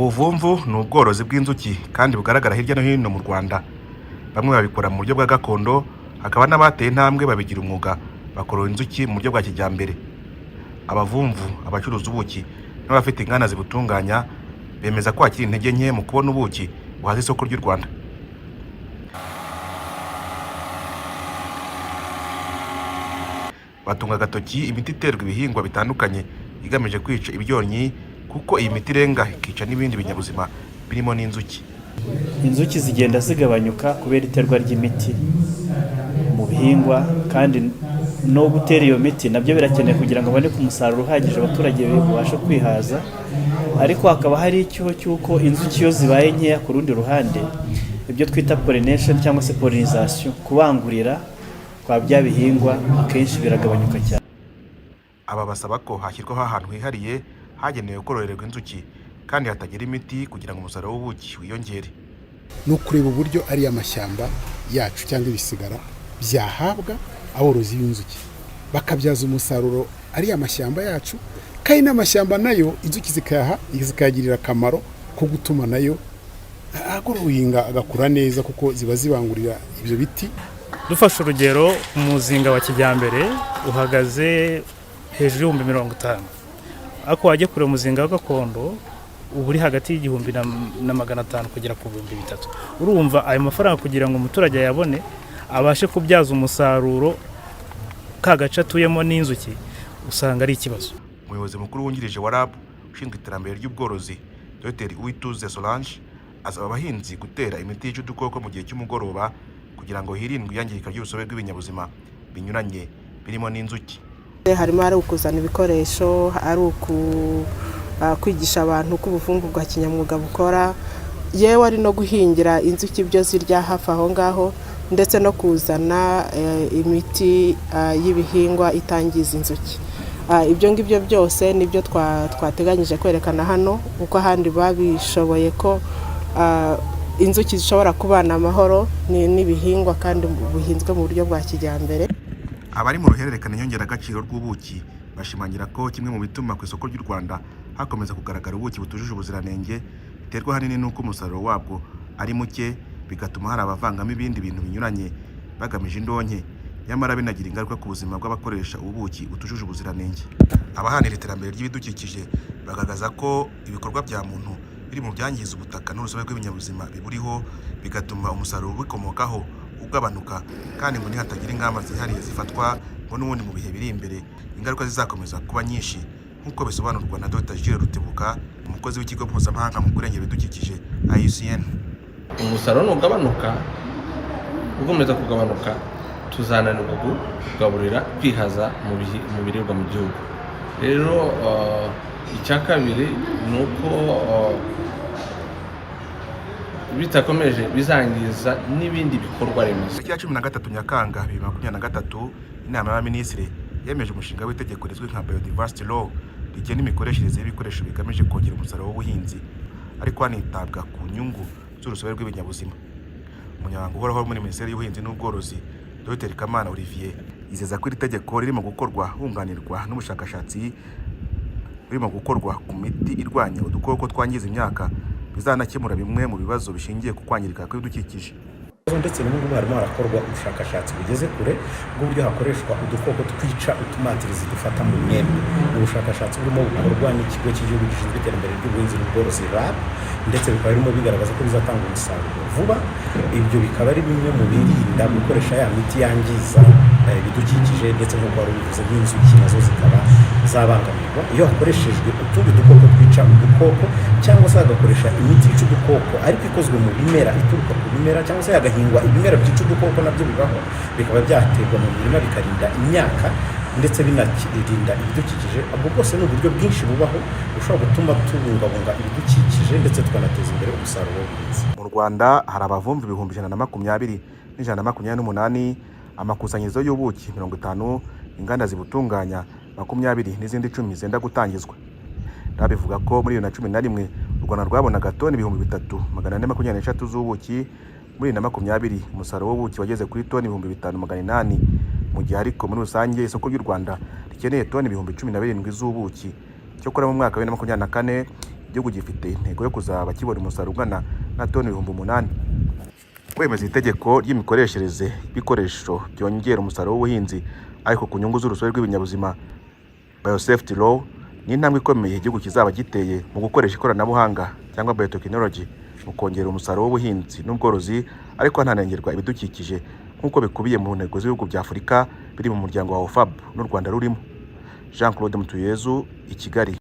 Ubuvumvu ni ubworozi bw'inzuki kandi bugaragara hirya no hino mu Rwanda. Bamwe babikora mu buryo bwa gakondo, hakaba n'abateye intambwe babigira umwuga, bakorora inzuki mu buryo bwa kijyambere. Abavumvu, abacuruza ubuki n'abafite inganda zibutunganya bemeza ko hakiri intege nke mu kubona ubuki buhaza isoko ry'u Rwanda. Batunga agatoki imiti iterwa ibihingwa bitandukanye igamije kwica ibyonnyi, kuko iyi miti irenga ikica n'ibindi binyabuzima birimo n'inzuki. Inzuki zigenda zigabanyuka kubera iterwa ry'imiti mu bihingwa, kandi no gutera iyo miti nabyo birakenewe kugira ngo babone umusaruro uhagije abaturage babashe kwihaza. Ariko hakaba hari icyo cy'uko inzuki iyo zibaye nkeya ku rundi ruhande, ibyo twita pollination cyangwa se pollinisation, kubangurira kwa bya bihingwa akenshi biragabanyuka cyane. Aba basaba ko hashyirwaho ahantu hihariye hagenewe kororerwa inzuki kandi hatagira imiti kugira ngo umusaruro w'ubuki wiyongere. No kureba uburyo ari amashyamba yacu cyangwa ibisigara byahabwa aborozi b'inzuki, bakabyaza umusaruro ari amashyamba yacu, kandi n'amashyamba nayo inzuki zikayagirira akamaro ko gutuma nayo agorohinga agakura neza, kuko ziba zibangurira ibyo biti. Dufashe urugero, umuzinga wa kijyambere uhagaze hejuru y'ibihumbi 50, ako wajya kure umuzinga wa gakondo uba uri hagati y'igihumbi na 500 kugera ku 3000. Urumva ayo mafaranga kugira ngo umuturage yabone abashe kubyaza umusaruro ka gace atuyemo n'inzuki, usanga ari ikibazo. Umuyobozi mukuru wungirije wa RAB ushinzwe iterambere ry'ubworozi, Dr. Uwituze Solange, asaba abahinzi gutera imiti yica udukoko mu gihe cy'umugoroba kugira ngo hirindwe iyangirika ry'urusobe rw'ibinyabuzima binyuranye birimo n'inzuki. Harimo ari ukuzana ibikoresho, ari kwigisha abantu ko ubuvumvu bwa kinyamwuga bukora, yewe ari no guhingira inzuki ibyo zirya hafi aho ngaho, ndetse no kuzana imiti y'ibihingwa itangiza inzuki. Ibyo ngibyo byose nibyo twateganyije kwerekana hano, kuko ahandi babishoboye ko inzuki zishobora kubana amahoro n'ibihingwa kandi buhinzwe mu buryo bwa kijyambere. Abari mu ruhererekane nyongeragaciro rw'ubuki bashimangira ko kimwe mu bituma ku isoko ry'u Rwanda hakomeza kugaragara ubuki butujuje ubuziranenge biterwa hanini n'uko umusaruro wabwo ari muke, bigatuma hari abavangamo ibindi bintu binyuranye bagamije indonke, nyamara binagira ingaruka ku buzima bw'abakoresha ubuki butujuje ubuziranenge. Abahanira iterambere ry'ibidukikije bagaragaza ko ibikorwa bya muntu biri mu byangiza ubutaka n'urusobe rw'ibinyabuzima biburiho, bigatuma umusaruro ubikomokaho ugabanuka, kandi ngo nihatagira ingamba zihariye zifatwa ngo n'ubundi mu bihe biri imbere ingaruka zizakomeza kuba nyinshi, nk'uko bisobanurwa na Dr. Jules Rutebuka, umukozi w'ikigo mpuzamahanga mu kurengera ibidukikije IUCN. Umusaruro nugabanuka, ugomeza kugabanuka, tuzananirwa kugaburira kwihaza mu biribwa mu gihugu. Rero icya kabiri ni uko bitakomeje bizangiza n'ibindi bikorwa remezo. Tariki ya 13 Nyakanga 2023, inama y'abaminisitiri yemeje umushinga w'itegeko rizwi nka Biodiversity Law rigena imikoreshereze y'ibikoresho bigamije kongera umusaruro w'ubuhinzi, ariko hanitabwa ku nyungu z'urusobe rw'ibinyabuzima. Umunyamabanga uhoraho muri Minisiteri y'Ubuhinzi n'Ubworozi, Dr. Kamana Olivier, yizeza ko iri tegeko ririmo gukorwa hunganirwa n'ubushakashatsi burimo gukorwa ku miti irwanya udukoko twangiza imyaka, bizanakemura bimwe mu bibazo bishingiye ku kwangirika kw'ibidukikije. Ndetse n'ubu harimo harakorwa ubushakashatsi bugeze kure bw'uburyo hakoreshwa udukoko twica utumatirizi dufata mu myembe. Ubushakashatsi burimo bukorwa n'ikigo cy'igihugu gishinzwe iterambere ry'ubuhinzi n'ubworozi RAB, ndetse bikaba birimo bigaragaza ko bizatanga umusaruro vuba. Ibyo bikaba ari bimwe mu birinda gukoresha ya miti yangiza ibidukikije, ndetse nk'uko wari ubivuze nk'inzuki nazo zikaba zabangamirwa iyo hakoreshejwe utundi dukoko twica udukoko, cyangwa se hagakoresha imiti yica udukoko ariko ikozwe mu bimera, ituruka ku bimera, cyangwa se hagahingwa ibimera byica udukoko, nabyo bibaho, bikaba byaterwa mu mirima bikarinda imyaka ndetse binarinda ibidukikije. Ubwo bwose ni uburyo bwinshi bubaho bushobora gutuma tubungabunga ibidukikije ndetse tukanateza imbere umusaruro w'ubuhinzi. Mu Rwanda hari abavumvu 120 n'ijana amakusanyirizo y'ubuki 50, inganda zibutunganya 20 n'izindi 10 zenda gutangizwa. Ndabivuga ko muri 2011 u Rwanda rwabonaga toni 3423 z'ubuki, muri 2020 umusaruro w'ubuki wageze kuri toni 5800, mu gihe ariko muri rusange isoko ry'u Rwanda rikeneye toni 17000 z'ubuki. Cyokora mu mwaka wa 2024 igihugu gifite intego yo kuzaba kibona umusaruro ungana na toni 8,000. Kwemeza itegeko ry'imikoreshereze y'ibikoresho byongera umusaruro w'ubuhinzi ariko ku nyungu z'urusobe rw'ibinyabuzima biosafety law ni intambwe ikomeye igihugu kizaba giteye mu gukoresha ikoranabuhanga cyangwa biotechnology mu kongera umusaruro w'ubuhinzi n'ubworozi ariko hananengerwa ibidukikije nk'uko bikubiye mu ntego z'ibihugu bya Afurika biri mu muryango wa OFAB n'u Rwanda rurimo. Jean Claude Mutuyezu, i Kigali.